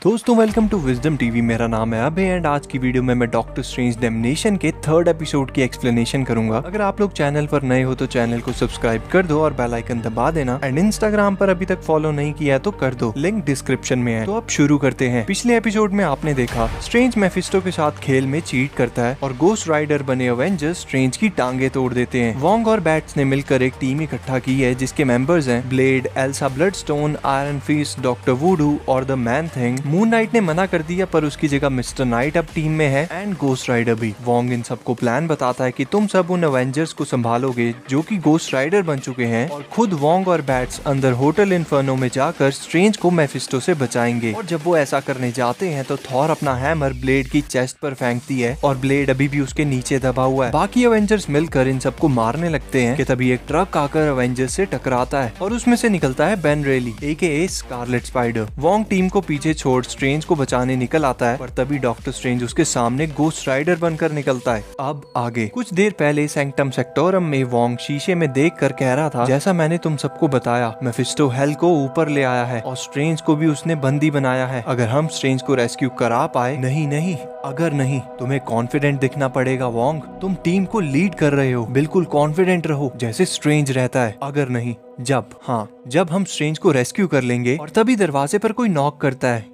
दोस्तों welcome to wisdom TV. मेरा नाम है अभय एंड आज की वीडियो में मैं डॉक्टर स्ट्रेंज डैमनेशन के 3rd एपिसोड की एक्सप्लेनेशन करूंगा। अगर आप लोग चैनल पर नए हो तो चैनल को सब्सक्राइब कर दो और बेल आइकन दबा देना एंड इंस्टाग्राम पर अभी तक फॉलो नहीं किया तो कर दो, लिंक डिस्क्रिप्शन में है। तो अब शुरू करते हैं। पिछले एपिसोड में आपने देखा स्ट्रेंज मेफिस्टो के साथ खेल में चीट करता है और गोस्ट राइडर बने अवेंजर्स स्ट्रेंज की टांगे तोड़ देते हैं। वोंग और बैट्स ने मिलकर एक टीम इकट्ठा की है जिसके मेंबर्स हैं Blade, Elsa Bloodstone, Iron Fist, Doctor Voodoo और the Man Thing. Moon Knight ने मना कर दिया पर उसकी जगह मिस्टर नाइट अब टीम में है एंड गोस्ट राइडर भी। वोंग इन सबको प्लान बताता है कि तुम सब उन अवेंजर्स को संभालोगे जो कि गोस्ट राइडर बन चुके हैं और खुद वोंग और बैट्स अंदर होटल इन्फर्नो में जाकर स्ट्रेंज को मेफिस्टो से बचाएंगे। और जब वो ऐसा करने जाते हैं तो थॉर अपना हैमर ब्लेड की चेस्ट पर फेंकती है और ब्लेड अभी भी उसके नीचे दबा हुआ है। बाकी अवेंजर्स मिलकर इन सबको मारने लगते हैं कि तभी एक ट्रक आकर अवेंजर्स से टकराता है और उसमें से निकलता है Ben Reilly AKA Scarlet Spider. Wong team को पीछे छोड़ स्ट्रेंज को बचाने निकल आता है पर तभी डॉक्टर स्ट्रेंज उसके सामने गोस्ट राइडर बनकर निकलता है। अब आगे कुछ देर पहले सैंक्टम सेक्टोरम में वोंग शीशे में देखकर कह रहा था, जैसा मैंने तुम सबको बताया मेफिस्टो हेल को ऊपर ले आया है और स्ट्रेंज को भी उसने बंदी बनाया है। अगर हम स्ट्रेंज को रेस्क्यू करा पाए, नहीं अगर नहीं, तुम्हें कॉन्फिडेंट दिखना पड़ेगा वोंग। तुम टीम को लीड कर रहे हो, बिल्कुल कॉन्फिडेंट रहो जैसे स्ट्रेंज रहता है। अगर नहीं, जब हम स्ट्रेंज को रेस्क्यू कर लेंगे। और तभी दरवाजे पर कोई नॉक करता है।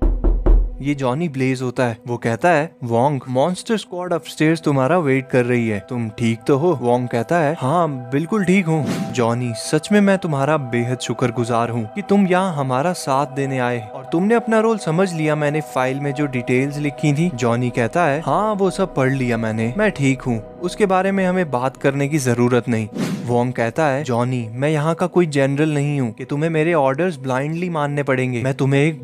ये जॉनी ब्लेज होता है। वो कहता है, वोंग मॉन्स्टर स्क्वाड अपस्टेयर्स तुम्हारा वेट कर रही है, तुम ठीक तो हो? वोंग कहता है, हाँ बिल्कुल ठीक हूँ। जॉनी, सच में मैं तुम्हारा बेहद शुक्रगुजार हूँ कि तुम यहाँ हमारा साथ देने आए और तुमने अपना रोल समझ लिया। मैंने फाइल में जो डिटेल्स लिखी थी। जॉनी कहता है, हाँ वो सब पढ़ लिया मैंने, मैं ठीक हूँ, उसके बारे में हमें बात करने की जरूरत नहीं। वोंग कहता है, जॉनी मैं यहाँ का कोई जनरल नहीं हूँ कि तुम्हें मेरे ऑर्डर्स ब्लाइंडली मानने पड़ेंगे। मैं तुम्हें एक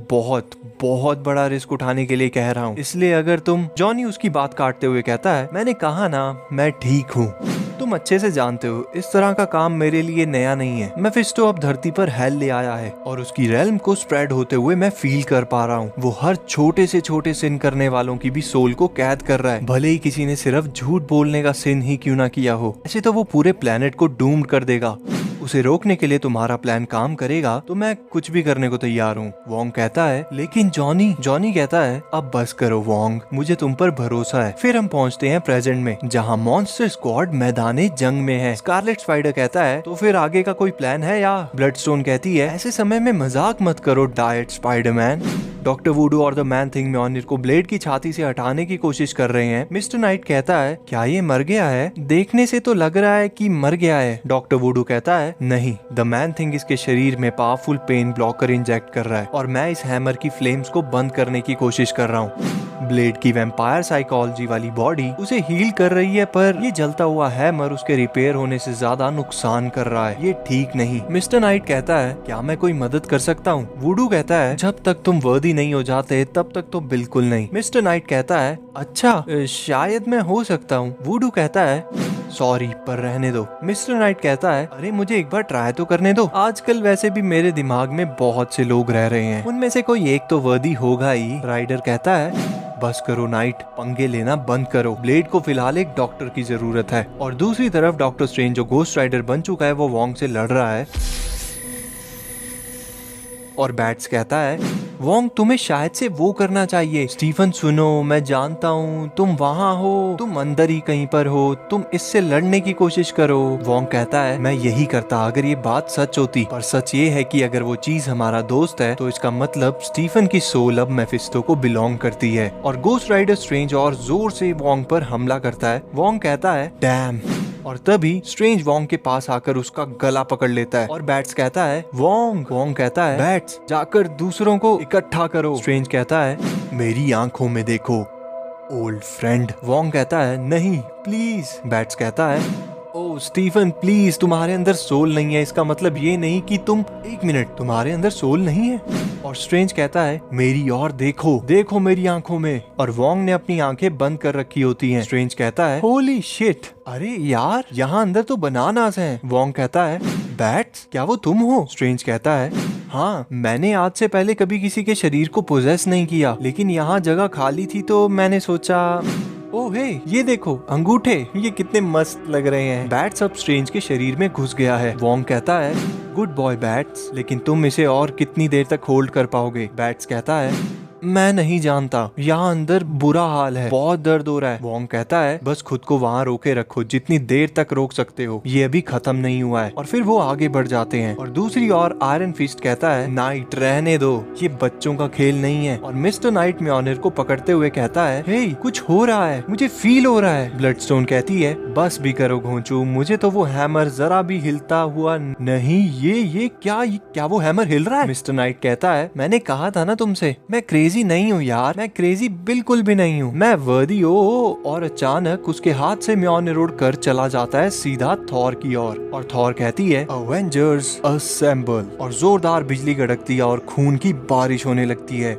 बहुत बड़ा रिस्क उठाने के लिए कह रहा हूँ, इसलिए अगर तुम। जॉनी उसकी बात काटते हुए कहता है, मैंने कहा ना मैं ठीक हूँ, तुम अच्छे से जानते हो इस तरह का काम मेरे लिए नया नहीं है। मेफिस्टो अब धरती पर हेल ले आया है और उसकी रेल्म को स्प्रेड होते हुए मैं फील कर पा रहा हूँ। वो हर छोटे से छोटे सिन करने वालों की भी सोल को कैद कर रहा है, भले ही किसी ने सिर्फ झूठ बोलने का सिन ही क्यों ना किया हो। ऐसे तो वो पूरे प्लेनेट को डूम्ड कर देगा। उसे रोकने के लिए तुम्हारा प्लान काम करेगा तो मैं कुछ भी करने को तैयार हूँ। वोंग कहता है, लेकिन जॉनी कहता है, अब बस करो वोंग, मुझे तुम पर भरोसा है। फिर हम पहुँचते हैं प्रेजेंट में जहाँ मॉन्स्टर स्क्वाड मैदाने जंग में है। स्कारलेट स्पाइडर कहता है, तो फिर आगे का कोई प्लान है या? ब्लडस्टोन कहती है, ऐसे समय में मजाक मत करो डायट स्पाइडरमैन। डॉक्टर वुडू और द मैन थिंग म्योल्निर को ब्लेड की छाती से हटाने की कोशिश कर रहे हैं। मिस्टर नाइट कहता है, क्या ये मर गया है? देखने से तो लग रहा है कि मर गया है। डॉक्टर वुडू कहता है, नहीं, द मैन थिंग इसके शरीर में पावरफुल पेन ब्लॉकर इंजेक्ट कर रहा है और मैं इस हैमर की फ्लेम्स को बंद करने की कोशिश कर रहा हूँ। ब्लेड की वैम्पायर साइकोलॉजी वाली बॉडी उसे हील कर रही है पर ये जलता हुआ हैमर उसके रिपेयर होने से ज्यादा नुकसान कर रहा है, ये ठीक नहीं। मिस्टर नाइट कहता है, क्या मैं कोई मदद कर सकता हूँ? वुडू कहता है, जब तक तुम वर्दी नहीं हो जाते तब तक तो बिल्कुल नहीं। मिस्टर नाइट कहता है, अच्छा शायद मैं हो सकता हूँ। वुडू कहता है, सॉरी पर रहने दो। मिस्टर नाइट कहता है, अरे मुझे एक बार ट्राई तो करने दो। आजकल वैसे भी मेरे दिमाग में बहुत से लोग रह रहे हैं, उनमें से कोई एक तो वर्दी होगा ही। राइडर कहता है, बस करो नाइट, पंगे लेना बंद करो। ब्लेड को फिलहाल एक डॉक्टर की जरूरत है। और दूसरी तरफ डॉक्टर स्ट्रेंज जो गोस्ट राइडर बन चुका है वो वोंग से लड़ रहा है। और बैट्स कहता है, वोंग तुम्हें शायद से वो करना चाहिए। स्टीफन सुनो, मैं जानता हूँ तुम वहाँ हो, तुम अंदर ही कहीं पर हो, तुम इससे लड़ने की कोशिश करो। वोंग कहता है, मैं यही करता अगर ये बात सच होती। पर सच ये है कि अगर वो चीज हमारा दोस्त है तो इसका मतलब स्टीफन की सोल अब मेफिस्टो को बिलोंग करती है। और गोस्ट राइडर स्ट्रेंज और जोर से वोंग पर हमला करता है। वोंग कहता है, डैम। और तभी स्ट्रेंज वोंग के पास आकर उसका गला पकड़ लेता है। और बैट्स कहता है, वोंग कहता है, बैट्स जाकर दूसरों को इकट्ठा करो। स्ट्रेंज कहता है, मेरी आंखों में देखो ओल्ड फ्रेंड। वोंग कहता है, नहीं प्लीज। बैट्स कहता है, ओ स्टीफन प्लीज, तुम्हारे अंदर सोल नहीं है, इसका मतलब ये नहीं कि तुम। एक मिनट, तुम्हारे अंदर सोल नहीं है? और स्ट्रेंज कहता है, मेरी और देखो मेरी आंखों में। और वोंग ने अपनी आंखें बंद कर रखी होती हैं। स्ट्रेंज कहता है, होली शिट, अरे यार यहाँ अंदर तो बनानास हैं। वोंग कहता है, बैट्स क्या वो तुम हो? स्ट्रेंज कहता है, हाँ मैंने आज से पहले कभी किसी के शरीर को पोजेस नहीं किया, लेकिन यहाँ जगह खाली थी तो मैंने सोचा। ओह हे, ये देखो अंगूठे, ये कितने मस्त लग रहे हैं। बैट्स अब स्ट्रेंज के शरीर में घुस गया है। वोंग कहता है, गुड बॉय बैट्स, लेकिन तुम इसे और कितनी देर तक होल्ड कर पाओगे? बैट्स कहता है, मैं नहीं जानता, यहाँ अंदर बुरा हाल है, बहुत दर्द हो रहा है। वोंग कहता है बस खुद को वहाँ रोके रखो, जितनी देर तक रोक सकते हो, ये अभी खत्म नहीं हुआ है। और फिर वो आगे बढ़ जाते हैं। और दूसरी ओर आयरन फिस्ट कहता है नाइट रहने दो, ये बच्चों का खेल नहीं है। और मिस्टर नाइट म्योनिर को पकड़ते हुए कहता है हे कुछ हो रहा है, मुझे फील हो रहा है। ब्लडस्टोन कहती है बस भी करो घोंचू, मुझे तो वो हैमर जरा भी हिलता हुआ नहीं। ये क्या वो हैमर हिल रहा है? मिस्टर नाइट कहता है मैंने कहा था ना तुमसे, मैं क्रेजी नहीं हूँ यार, मैं क्रेजी बिल्कुल भी नहीं हूँ, मैं वर्दी हो। और अचानक उसके हाथ से म्योनिर उड़ कर चला जाता है सीधा थॉर की ओर। और थॉर कहती है अवेंजर्स असेंबल, और जोरदार बिजली कड़कती है और खून की बारिश होने लगती है।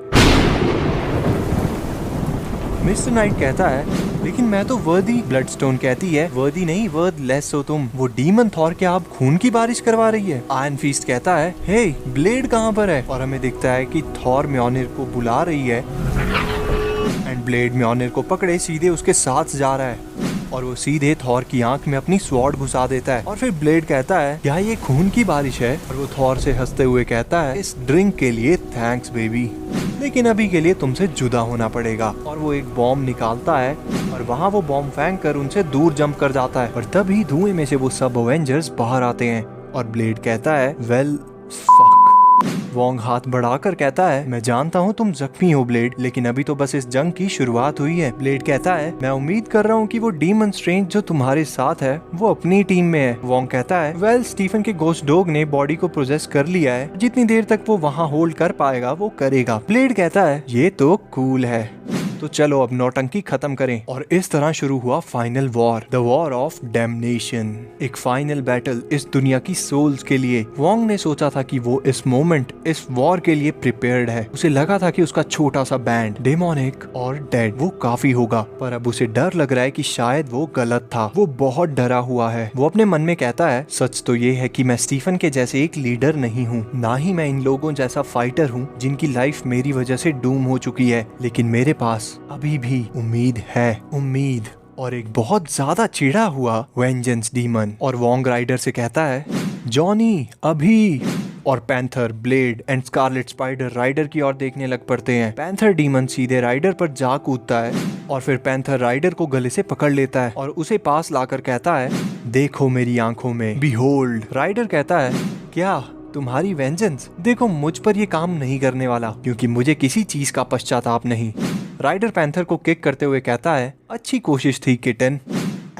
मिस्टर नाइट कहता है लेकिन मैं तो वर्दी। ब्लडस्टोन कहती है वर्दी नहीं, वर्द लेस हो तुम। वो डीमन थॉर क्या आप खून की बारिश करवा रही है? आयरन फिस्ट कहता है हे ब्लेड कहाँ पर है? और हमें दिखता है कि थॉर म्योनिर को बुला रही है एंड ब्लेड म्योनिर को पकड़े सीधे उसके साथ जा रहा है। और वो सीधे थॉर की आंख में अपनी स्वॉर्ड घुसा देता है। और फिर ब्लेड कहता है क्या ये खून की बारिश है? और वो थॉर से हंसते हुए कहता है इस ड्रिंक के लिए थैंक्स बेबी, लेकिन अभी के लिए तुमसे जुदा होना पड़ेगा। और वो एक बॉम्ब निकालता है और वहाँ वो बॉम्ब फेंक कर उनसे दूर जंप कर जाता है। और तभी धुएं में से वो सब अवेंजर्स बाहर आते हैं। और ब्लेड कहता है वेल फक। वोंग हाथ बढ़ाकर कहता है मैं जानता हूँ तुम जख्मी हो ब्लेड, लेकिन अभी तो बस इस जंग की शुरुआत हुई है। ब्लेड कहता है मैं उम्मीद कर रहा हूँ कि वो डीमन स्ट्रेंज जो तुम्हारे साथ है वो अपनी टीम में है। वोंग कहता है वेल स्टीफन के गोस्ट डॉग ने बॉडी को प्रोसेस कर लिया है, जितनी देर तक वो वहाँ होल्ड कर पाएगा वो करेगा। ब्लेड कहता है ये तो कूल है, तो चलो अब नौटंकी खत्म करें। और इस तरह शुरू हुआ final war, the war of damnation. एक फाइनल बैटल इस दुनिया की सोल्स के लिए। वोंग ने सोचा था कि वो इस मोमेंट, इस वॉर के लिए प्रिपेयर्ड है। उसे लगा था कि उसका छोटा सा बैंड डेमोनिक और डेड वो काफी होगा, पर अब उसे डर लग रहा है कि शायद वो गलत था। वो बहुत डरा हुआ है। वो अपने मन में कहता है सच तो ये है कि मैं स्टीफन के जैसे एक लीडर नहीं हूँ, ना ही मैं इन लोगों जैसा फाइटर हूँ जिनकी लाइफ मेरी वजह से डूम हो चुकी है, लेकिन मेरे पास अभी भी उम्मीद है, उम्मीद। और एक बहुत ज्यादा चिढ़ा हुआ वेंजेंस डीमन और वोंग राइडर से कहता है जॉनी अभी। और Panther, Blade and Scarlet Spider Rider की ओर देखने लग पड़ते हैं। पैंथर डीमन सीधे राइडर पर जा कूदता है और फिर पैंथर राइडर को गले से पकड़ लेता है और उसे पास लाकर कहता है देखो मेरी आंखों में, बीहोल्ड। राइडर कहता है क्या तुम्हारी वेंजेंस? देखो मुझ पर ये काम नहीं करने वाला, क्योंकि मुझे किसी चीज का पश्चाताप नहीं। राइडर पैंथर को किक करते हुए कहता है अच्छी कोशिश थी किटन,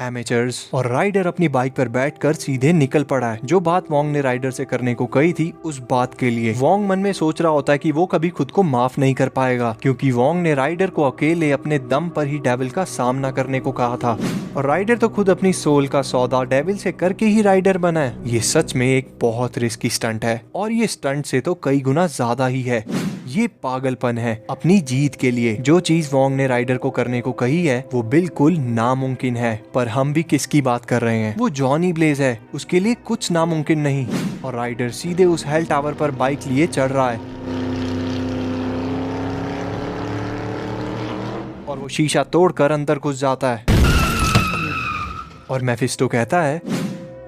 एमेचर्स। और राइडर अपनी बाइक पर बैठकर सीधे निकल पड़ा है। जो बात वोंग ने राइडर से करने को कही थी उस बात के लिए। वोंग मन में सोच रहा होता है कि वो कभी खुद को माफ नहीं कर पाएगा, क्योंकि वोंग ने राइडर को अकेले अपने दम पर ही डेविल का सामना करने को कहा था। और राइडर तो खुद अपनी सोल का सौदा डेविल से करके ही राइडर बना है। ये सच में एक बहुत रिस्की स्टंट है, और ये स्टंट से तो कई गुना ज्यादा ही है। ये पागलपन है अपनी जीत के लिए। जो चीज वोंग ने राइडर को करने को कही है वो बिल्कुल नामुमकिन है, पर हम भी किसकी बात कर रहे हैं? वो जॉनी ब्लेज है, उसके लिए कुछ नामुमकिन नहीं। और राइडर सीधे उस हेल टावर पर बाइक लिए चढ़ रहा है और वो शीशा तोड़कर अंदर घुस जाता है। और मेफिस्टो कहता है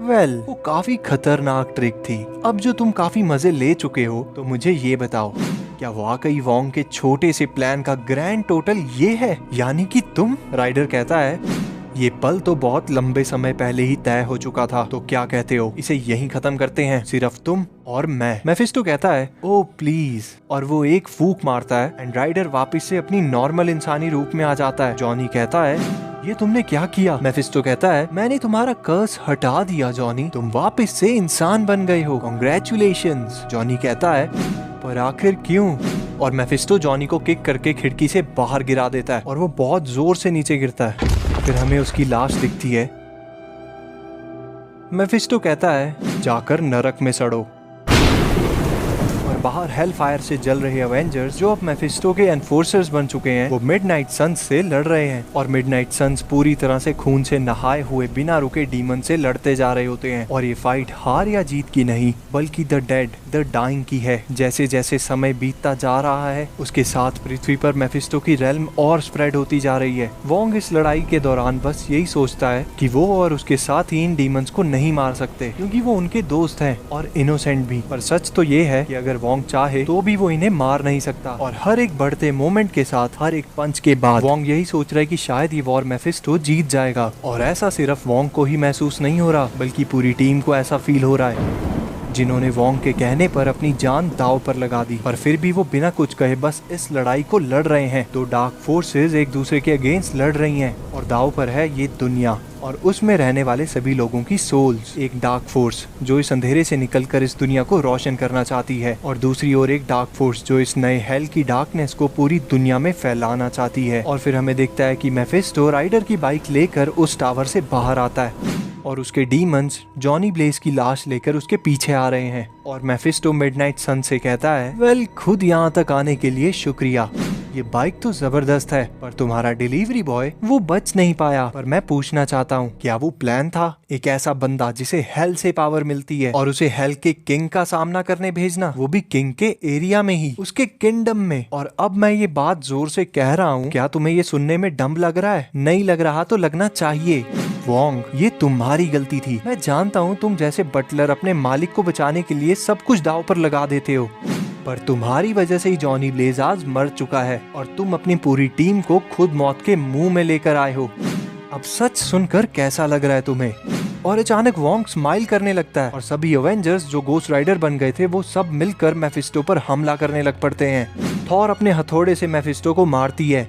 वेल वो काफी खतरनाक ट्रिक थी। अब जो तुम काफी मजे ले चुके हो तो मुझे ये बताओ, क्या वाकई वोंग के छोटे से प्लान का ग्रैंड टोटल ये है, यानी कि तुम? राइडर कहता है ये पल तो बहुत लंबे समय पहले ही तय हो चुका था, तो क्या कहते हो इसे यहीं खत्म करते हैं, सिर्फ तुम और मैं? मेफिस्टो कहता है ओ प्लीज, और वो एक फूंक मारता है एंड राइडर वापस से अपनी नॉर्मल इंसानी रूप में आ जाता है। जॉनी कहता है ये तुमने क्या किया? मेफिस्टो कहता है मैंने तुम्हारा कर्स हटा दिया जॉनी, तुम वापस से इंसान बन गए हो, कांग्रेचुलेशंस। जॉनी कहता है पर आखिर क्यों? और मेफिस्टो जॉनी को किक करके खिड़की से बाहर गिरा देता है और वो बहुत जोर से नीचे गिरता है। फिर हमें उसकी लाश दिखती है। मेफिस्टो कहता है जाकर नरक में सड़ो। बाहर हेल फायर से जल रहे अवेंजर्स, जो अब मेफिस्टो के एनफोर्सर्स बन चुके हैं, वो मिडनाइट सन्स से लड़ रहे हैं। और मिडनाइट सन्स पूरी तरह से खून से नहाए हुए बिना रुके डीमन से लड़ते जा रहे होते हैं। और ये फाइट हार या जीत की नहीं, बल्कि द डेड, द डाइंग की है। जैसे जैसे समय बीतता जा रहा है उसके साथ पृथ्वी पर मेफिस्टो की रेल्म और स्प्रेड होती जा रही है। वोंग इस लड़ाई के दौरान बस यही सोचता है कि वो और उसके साथ ही इन डीमंस को नहीं मार सकते क्योंकि वो उनके दोस्त हैं और इनोसेंट भी। पर सच तो ये है कि अगर वोंग चाहे तो भी वो इन्हें मार नहीं सकता। और हर एक बढ़ते मोमेंट के साथ, हर एक पंच के बाद वोंग यही सोच रहा है कि शायद ये वॉर मेफिस्टो जीत जाएगा। और ऐसा सिर्फ वोंग को ही महसूस नहीं हो रहा बल्कि पूरी टीम को ऐसा फील हो रहा है जिन्होंने वोंग के कहने पर अपनी जान दांव पर लगा दी। पर फिर भी वो बिना कुछ कहे बस इस लड़ाई को लड़ रहे हैं। दो डार्क फोर्सेस एक दूसरे के अगेंस्ट लड़ रही हैं और दांव पर है ये दुनिया और उसमें रहने वाले सभी लोगों की सोल्स। एक डार्क फोर्स जो इस अंधेरे से निकलकर इस दुनिया को रोशन करना चाहती है और दूसरी ओर एक डार्क फोर्स जो इस नए हेल की डार्कनेस को पूरी दुनिया में फैलाना चाहती है। और फिर हमें दिखता है कि मेफिस्टो राइडर की बाइक लेकर उस टावर से बाहर आता है और उसके डीमंस जॉनी ब्लेज की लाश लेकर उसके पीछे आ रहे हैं। और मेफिस्टो मिडनाइट सन से कहता है, वेल, खुद यहाँ तक आने के लिए शुक्रिया। ये बाइक तो जबरदस्त है पर तुम्हारा डिलीवरी बॉय वो बच नहीं पाया। पर मैं पूछना चाहता हूँ, क्या वो प्लान था? एक ऐसा बंदा जिसे हेल से पावर मिलती है और उसे हेल के किंग का सामना करने भेजना, वो भी किंग के एरिया में ही, उसके किंगडम में। और अब मैं ये बात जोर से कह रहा हूँ, क्या तुम्हें ये सुनने में डम्ब लग रहा है? नहीं लग रहा तो लगना चाहिए। वोंग, ये तुम्हारी गलती थी। मैं जानता हूँ तुम जैसे बटलर अपने मालिक को बचाने के लिए सब कुछ दांव पर लगा देते हो, पर तुम्हारी वजह से ही जॉनी ब्लेज आज मर चुका है और तुम अपनी पूरी टीम को खुद मौत के मुंह में लेकर आए हो। अब सच सुनकर कैसा लग रहा है तुम्हें? और अचानक वोंग स्माइल करने लगता है और सभी अवेंजर्स जो गोस्ट राइडर बन गए थे वो सब मिलकर मेफिस्टो पर हमला करने लग पड़ते हैं। थॉर अपने हथौड़े से मेफिस्टो को मारती है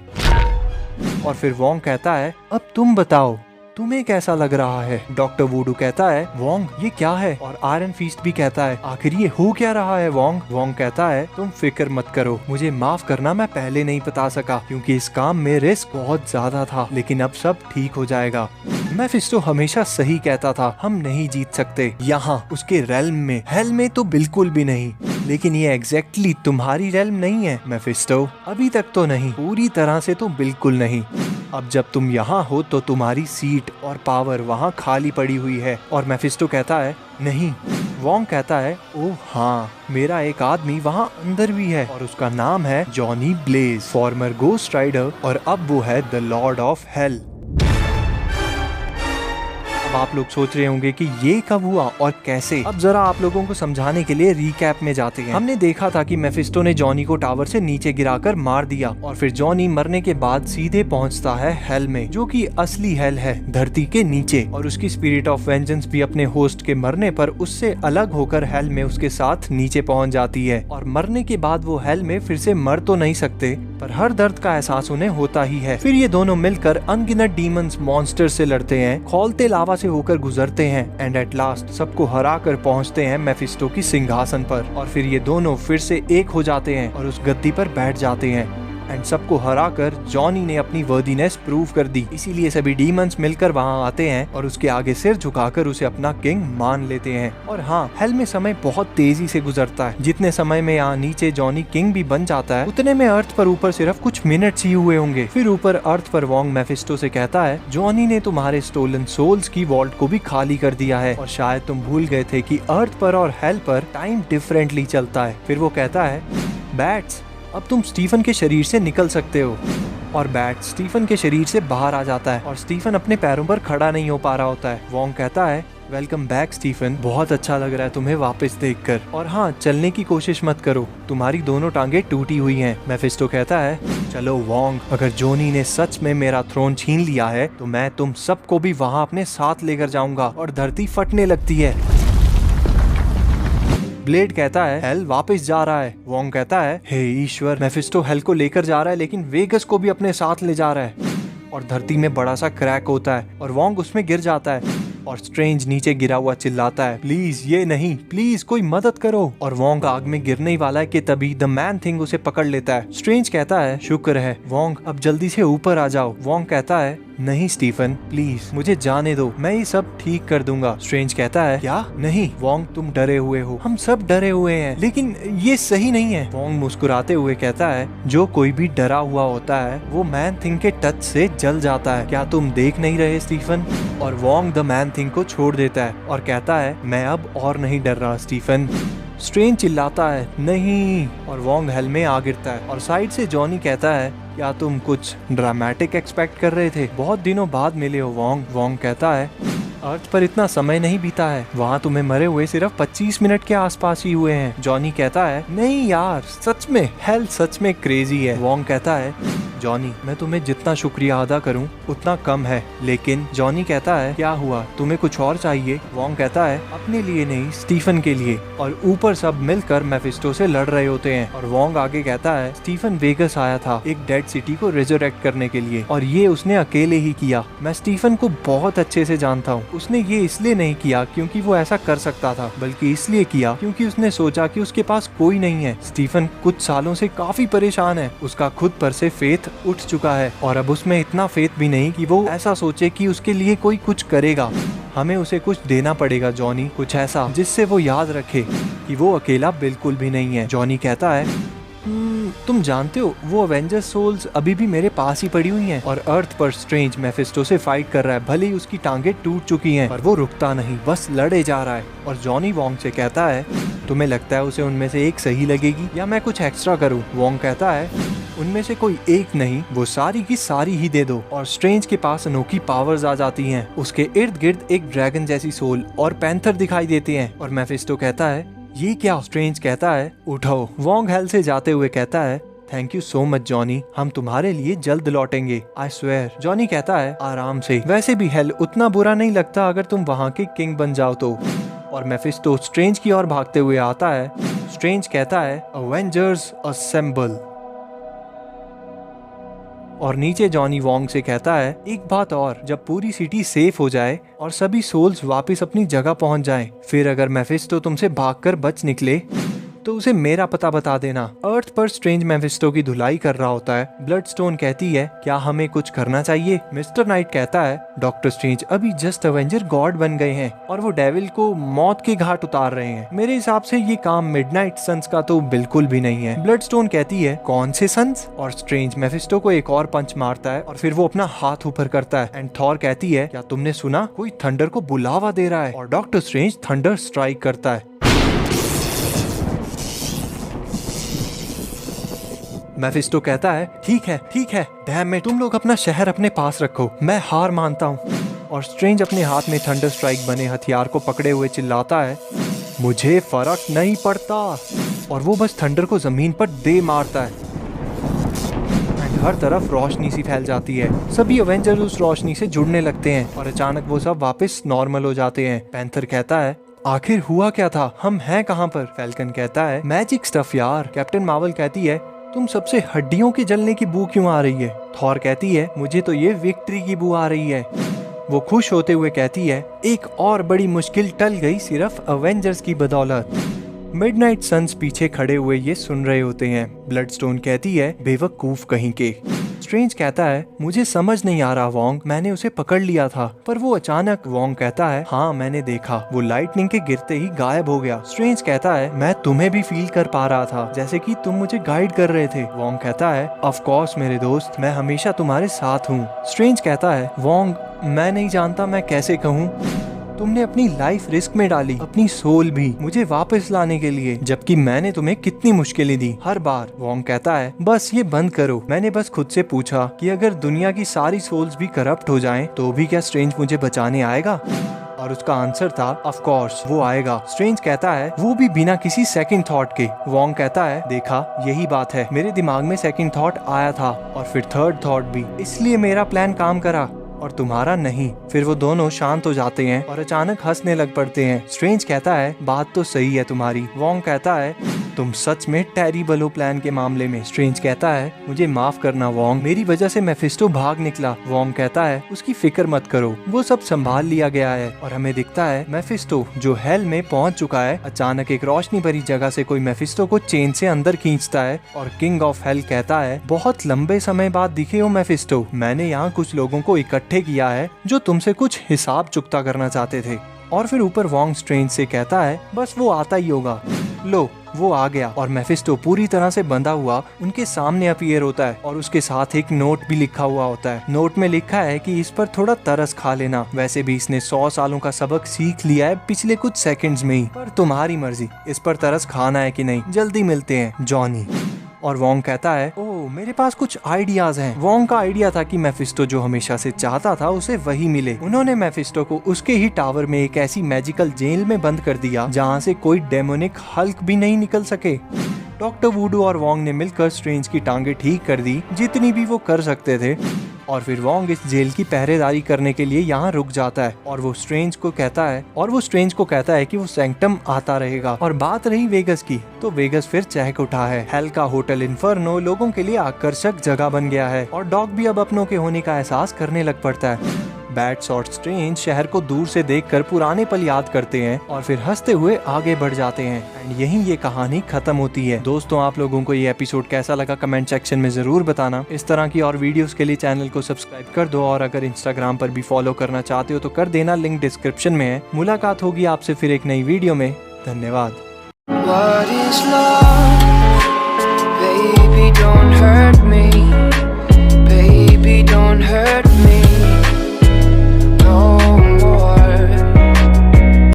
और फिर वोंग कहता है, अब तुम बताओ तुम्हें कैसा लग रहा है? डॉक्टर वुडू कहता है, वोंग ये क्या है? और आयरन फीस्ट भी कहता है, आखिर ये हो क्या रहा है वोंग? वोंग कहता है, तुम फिक्र मत करो, मुझे माफ करना, मैं पहले नहीं बता सका क्योंकि इस काम में रिस्क बहुत ज्यादा था, लेकिन अब सब ठीक हो जाएगा। मेफिस्टो हमेशा सही कहता था, हम नहीं जीत सकते यहाँ उसके रेल्म में, हेल में तो बिल्कुल भी नहीं। लेकिन ये एग्जैक्टली तुम्हारी रेल्म नहीं है मेफिस्टो, अभी तक तो नहीं, पूरी तरह से तो बिल्कुल नहीं। अब जब तुम यहाँ हो तो तुम्हारी सीट और पावर वहाँ खाली पड़ी हुई है। और मेफिस्टो कहता है, नहीं। वोंग कहता है, ओह हाँ, मेरा एक आदमी वहाँ अंदर भी है और उसका नाम है Johnny Blaze, former Ghost Rider, और अब वो है द लॉर्ड ऑफ हेल। अब आप लोग सोच रहे होंगे कि ये कब हुआ और कैसे। अब जरा आप लोगों को समझाने के लिए रिकैप में जाते हैं। हमने देखा था कि मेफिस्टो ने जॉनी को टावर से नीचे गिराकर मार दिया और फिर जॉनी मरने के बाद सीधे पहुंचता है हेल में, जो कि असली हेल है, धरती के नीचे। और उसकी स्पिरिट ऑफ वेंजेंस भी अपने होस्ट के मरने पर उससे अलग होकर हेल में उसके साथ नीचे पहुंच जाती है। और मरने के बाद वो हेल में फिर से मर तो नहीं सकते, पर हर दर्द का एहसास उन्हें होता ही है। फिर ये दोनों मिलकर अनगिनत डीमंस मॉन्स्टर से लड़ते हैं, खौलते लावा से होकर गुजरते हैं एंड एट लास्ट सबको हरा कर पहुँचते हैं मेफिस्टो की सिंहासन पर। और फिर ये दोनों फिर से एक हो जाते हैं और उस गद्दी पर बैठ जाते हैं एंड सबको हराकर जॉनी ने अपनी वर्दीनेस प्रूव कर दी। इसीलिए सभी डीमंस मिलकर वहां आते हैं और उसके आगे सिर झुकाकर उसे अपना किंग मान लेते हैं। और हाँ, हेल में समय बहुत तेजी से गुजरता है। जितने समय में यहाँ नीचे जॉनी किंग भी बन जाता है, उतने में अर्थ पर ऊपर सिर्फ कुछ मिनट्स ही हुए होंगे। फिर ऊपर अर्थ पर वोंग मेफिस्टो से कहता है, जॉनी ने तुम्हारे स्टोलन सोल्स की वॉल्ट को भी खाली कर दिया है और शायद तुम भूल गए थे कि अर्थ पर और हेल पर टाइम डिफरेंटली चलता है। फिर वो कहता है, बैट्स, अब तुम स्टीफन के शरीर से निकल सकते हो। और बैट स्टीफन के शरीर से बाहर आ जाता है और स्टीफन अपने पैरों पर खड़ा नहीं हो पा रहा होता है। वोंग कहता है, वेलकम बैक स्टीफन, बहुत अच्छा लग रहा है तुम्हें वापस देखकर। और हाँ, चलने की कोशिश मत करो, तुम्हारी दोनों टांगे टूटी हुई हैं। मेफिस्टो कहता है, चलो वोंग, अगर जॉनी ने सच में मेरा थ्रोन छीन लिया है तो मैं तुम सबको भी वहाँ अपने साथ लेकर जाऊंगा। और धरती फटने लगती है। ब्लेड कहता है, हेल वापस जा रहा है। वोंग कहता है, हे ईश्वर, मेफिस्टो हेल को लेकर जा रहा है लेकिन वेगस को भी अपने साथ ले जा रहा है। और धरती में बड़ा सा क्रैक होता है और वोंग उसमें गिर जाता है और स्ट्रेंज नीचे गिरा हुआ चिल्लाता है, प्लीज ये नहीं, प्लीज कोई मदद करो। और वोंग आग में गिरने ही वाला है कि तभी द मैन थिंग उसे पकड़ लेता है। स्ट्रेंज कहता है, शुक्र है वोंग, अब जल्दी से ऊपर आ जाओ। वोंग कहता है, नहीं स्टीफन, प्लीज मुझे जाने दो, मैं ये सब ठीक कर दूंगा। स्ट्रेंज कहता है, क्या? नहीं वोंग, तुम डरे हुए हो, हम सब डरे हुए हैं, लेकिन ये सही नहीं है। वोंग मुस्कुराते हुए कहता है, जो कोई भी डरा हुआ होता है वो मैन थिंग के टच से जल जाता है, क्या तुम देख नहीं रहे स्टीफन? और वोंग द मैन थिंग को छोड़ देता है और कहता है, मैं अब और नहीं डर रहा स्टीफन। स्ट्रेंज चिल्लाता है नहीं, और वोंग हेल में आ गिरता है। और साइड से जॉनी कहता है क्या तुम कुछ ड्रामेटिक एक्सपेक्ट कर रहे थे? बहुत दिनों बाद मिले हो वोंग। वोंग कहता है अर्थ पर इतना समय नहीं बीता है, वहाँ तुम्हें मरे हुए सिर्फ 25 मिनट के आसपास ही हुए हैं। जॉनी कहता है नहीं यार, सच में हेल सच में क्रेजी है। वोंग कहता है जॉनी मैं तुम्हें जितना शुक्रिया अदा करूं उतना कम है। लेकिन जॉनी कहता है क्या हुआ, तुम्हें कुछ और चाहिए? वोंग कहता है अपने लिए नहीं, स्टीफन के लिए। और ऊपर सब मिलकर मेफिस्टो से लड़ रहे होते हैं। और वोंग आगे कहता है स्टीफन वेगस आया था एक डेड सिटी को रिजरेक्ट करने के लिए, और ये उसने अकेले ही किया। मैं स्टीफन को बहुत अच्छे से जानता हूँ। उसने ये इसलिए नहीं किया क्योंकि वो ऐसा कर सकता था, बल्कि इसलिए किया क्योंकि उसने सोचा कि उसके पास कोई नहीं है। स्टीफन कुछ सालों से काफी परेशान है, उसका खुद पर से फेथ उठ चुका है, और अब उसमें इतना फेथ भी नहीं कि वो ऐसा सोचे कि उसके लिए कोई कुछ करेगा। हमें उसे कुछ देना पड़ेगा जॉनी, कुछ ऐसा जिससे वो याद रखे कि वो अकेला बिल्कुल भी नहीं है। जॉनी कहता है तुम जानते हो वो अवेंजर्स सोल्स अभी भी मेरे पास ही पड़ी हुई हैं, और अर्थ पर स्ट्रेंज मेफिस्टो से फाइट कर रहा है। भले ही उसकी टांगे टूट चुकी हैं, पर वो रुकता नहीं, बस लड़े जा रहा है। और जॉनी वोंग से कहता है तुम्हें लगता है उसे उनमें से एक सही लगेगी या मैं कुछ एक्स्ट्रा करूं? वोंग कहता है उनमें से कोई एक नहीं, वो सारी की सारी ही दे दो। और स्ट्रेंज के पास अनोखी पावर्स आ जाती हैं। उसके इर्द गिर्द एक ड्रैगन जैसी सोल और पैंथर दिखाई देते हैं। और मेफिस्टो कहता है ये क्या? स्ट्रेंज कहता है उठो। वोंग हेल से जाते हुए कहता है thank you so much Johnny, हम तुम्हारे लिए जल्द लौटेंगे, आई स्वेयर। जॉनी कहता है आराम से, वैसे भी हेल उतना बुरा नहीं लगता अगर तुम वहाँ के किंग बन जाओ तो। और मेफिस्टो स्ट्रेंज की ओर भागते हुए आता है। स्ट्रेंज कहता है अवेंजर्स असेंबल। और नीचे जॉनी वोंग से कहता है एक बात और, जब पूरी सिटी सेफ हो जाए और सभी सोल्स वापस अपनी जगह पहुंच जाएं, फिर अगर मेफिस्टो तुमसे भागकर बच निकले तो उसे मेरा पता बता देना। अर्थ पर स्ट्रेंज मेफिस्टो की धुलाई कर रहा होता है। ब्लडस्टोन कहती है क्या हमें कुछ करना चाहिए? मिस्टर नाइट कहता है डॉक्टर स्ट्रेंज अभी जस्ट अवेंजर गॉड बन गए हैं और वो डेविल को मौत के घाट उतार रहे हैं। मेरे हिसाब से ये काम मिडनाइट सन्स का तो बिल्कुल भी नहीं है। ब्लडस्टोन कहती है कौन से सन्स? और स्ट्रेंज मेफिस्टो को एक और पंच मारता है और फिर वो अपना हाथ ऊपर करता है। एंड थॉर कहती है क्या तुमने सुना, कोई थंडर को बुलावा दे रहा है? और डॉक्टर स्ट्रेंज थंडर स्ट्राइक करता है। मेफिस्टो कहता है ठीक है डैम इट, तुम लोग अपना शहर अपने पास रखो, मैं हार मानता हूँ। और स्ट्रेंज अपने हाथ में थंडर स्ट्राइक बने हथियार को पकड़े हुए चिल्लाता है मुझे फर्क नहीं पड़ता, और वो बस थंडर को जमीन पर दे मारता है। हर तरफ रोशनी सी फैल जाती है। सभी अवेंजर्स उस रोशनी से जुड़ने लगते हैं और अचानक वो सब वापस नॉर्मल हो जाते हैं। पैंथर कहता है आखिर हुआ क्या था, हम हैं कहाँ पर? फैल्कन कहता है मैजिक स्टफ यार। कैप्टन मार्वल कहती है तुम सबसे हड्डियों के जलने की बू क्यों आ रही है? थॉर कहती है मुझे तो ये विक्ट्री की बू आ रही है। वो खुश होते हुए कहती है एक और बड़ी मुश्किल टल गई सिर्फ अवेंजर्स की बदौलत। मिडनाइट सन्स पीछे खड़े हुए ये सुन रहे होते हैं। ब्लडस्टोन कहती है बेवकूफ कहीं के। स्ट्रेंज कहता है मुझे समझ नहीं आ रहा वोंग, मैंने उसे पकड़ लिया था पर वो अचानक। वोंग कहता है हाँ मैंने देखा, वो लाइटनिंग के गिरते ही गायब हो गया। स्ट्रेंज कहता है मैं तुम्हें भी फील कर पा रहा था जैसे कि तुम मुझे गाइड कर रहे थे। वोंग कहता है ऑफ कोर्स मेरे दोस्त, मैं हमेशा तुम्हारे साथ हूँ। स्ट्रेंज कहता है वोंग मैं नहीं जानता मैं कैसे कहूँ, तुमने अपनी लाइफ रिस्क में डाली, अपनी सोल भी, मुझे वापस लाने के लिए, जबकि मैंने तुम्हें कितनी मुश्किलें दी हर बार। वोंग कहता है बस ये बंद करो, मैंने बस खुद से पूछा कि अगर दुनिया की सारी सोल्स भी करप्ट हो जाएं, तो भी क्या स्ट्रेंज मुझे बचाने आएगा? और उसका आंसर था ऑफ कोर्स वो आएगा। स्ट्रेंज कहता है वो भी बिना किसी सेकंड थॉट के। वोंग कहता है देखा यही बात है, मेरे दिमाग में सेकंड थॉट आया था और फिर थर्ड थॉट भी, इसलिए मेरा प्लान काम करा और तुम्हारा नहीं। फिर वो दोनों शांत हो जाते हैं और अचानक हंसने लग पड़ते हैं। स्ट्रेंज कहता है बात तो सही है तुम्हारी। वोंग कहता है तुम सच में टेरिबल हो प्लान के मामले में। स्ट्रेंज कहता है मुझे माफ करना वोंग, मेरी वजह से मेफिस्टो भाग निकला। वोंग कहता है उसकी फिक्र मत करो, वो सब संभाल लिया गया है। और हमें दिखता है मेफिस्टो जो हेल में पहुंच चुका है। अचानक एक रोशनी भरी जगह से कोई मेफिस्टो को चेन से अंदर खींचता है और किंग ऑफ हेल कहता है बहुत लंबे समय बाद दिखे हो मेफिस्टो, मैंने यहाँ कुछ लोगों को इकट्ठे किया है जो तुमसे कुछ हिसाब चुकता करना चाहते थे। और फिर ऊपर वोंग स्ट्रेंज से कहता है बस वो आता ही होगा, लो वो आ गया और मेफिस्टो पूरी तरह से बंधा हुआ उनके सामने अपीयर होता है और उसके साथ एक नोट भी लिखा हुआ होता है। नोट में लिखा है कि इस पर थोड़ा तरस खा लेना, वैसे भी इसने 100 सालों का सबक सीख लिया है पिछले कुछ सेकंड्स में ही, पर तुम्हारी मर्जी इस पर तरस खाना है कि नहीं, जल्दी मिलते हैं जॉनी। और वोंग कहता है, ओह मेरे पास कुछ आइडियाज हैं। वोंग का आइडिया था कि मेफिस्टो जो हमेशा से चाहता था उसे वही मिले। उन्होंने मेफिस्टो को उसके ही टावर में एक ऐसी मैजिकल जेल में बंद कर दिया जहाँ से कोई डेमोनिक हल्क भी नहीं निकल सके। डॉक्टर वुडू और वोंग ने मिलकर स्ट्रेंज की टांगे ठीक कर दी जितनी भी वो कर सकते थे, और फिर वोंग इस जेल की पहरेदारी करने के लिए यहाँ रुक जाता है और वो स्ट्रेंज को कहता है कि वो सैंक्टम आता रहेगा। और बात रही वेगस की, तो वेगस फिर चहक उठा है। हेल का होटल इन्फर्नो लोगों के लिए आकर्षक जगह बन गया है और डॉग भी अब अपनों के होने का एहसास करने लग पड़ता है। बैट्स और स्ट्रेंज शहर को दूर से देखकर पुराने पल याद करते हैं और फिर हंसते हुए आगे बढ़ जाते हैं। एंड यहीं ये कहानी खत्म होती है। दोस्तों, आप लोगों को ये एपिसोड कैसा लगा कमेंट सेक्शन में जरूर बताना। इस तरह की और वीडियोस के लिए चैनल को सब्सक्राइब कर दो और अगर इंस्टाग्राम पर भी फॉलो करना चाहते हो तो कर देना, लिंक डिस्क्रिप्शन में है। मुलाकात होगी आपसे फिर एक नई वीडियो में। धन्यवाद। What is love? Baby, don't hurt me. Baby, don't hurt